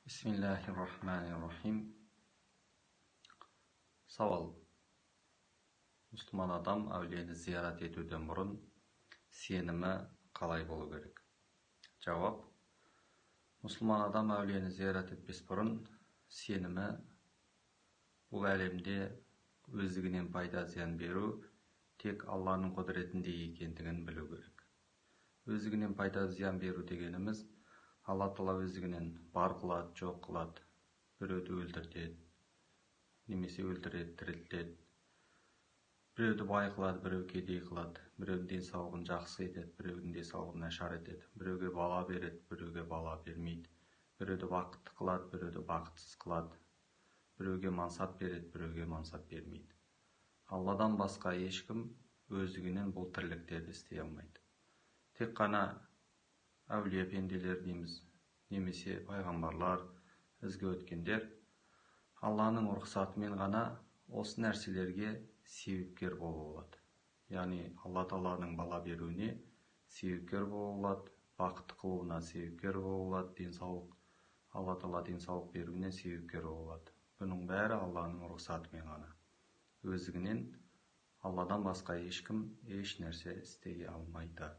Bismillahirrahmanirrahim. Savol. Müslüman adam әулиені ziyaret etуден бұрын сенімі қалай болу керек? Cevap. Müslüman adam әулиені ziyaret etmес бұрын сенімі бұл әлемде өздігінен пайда зиян беру тек Алланың құдіретінде екендігін білу керек. Өздігінен пайда зиян беру дегеніміз Алла Тағала өздігінен бар қылады, жоқ қылады, біреуді өлтіртеді, немесе өлтіреді, тірілтеді. Біреуді бай қылады, біреу кедей қылады, біреудің денсаулығын жақсы етеді, біреудің денсаулығын нашар етеді, біреуге бала береді, біреуге бала бермейді, біреуді бақытты қылады, біреуді бақытсыз қылады, біреуге мансап береді, біреуге мансап бермейді. Алладан басқа ешкім өздігінен бұл тірліктерді істей алмайды. Тек қана әулие пенделер дейміз, немесе пайғамбарлар, ізгі өткендер Алланың рұқсатымен ғана осы нәрселерге себепкер болуға болады. Яғни Алла Тағаланың бала беруіне себепкер болуға болады, бақытты қылуына себепкер болуға болады, денсаулық Алла Тағала денсаулық беруіне себепкер болуға болады. Бұның бәрі Алланың рұқсатымен ғана. Өздігінен Алладан басқа ешкім еш нәрсе істей алмайды.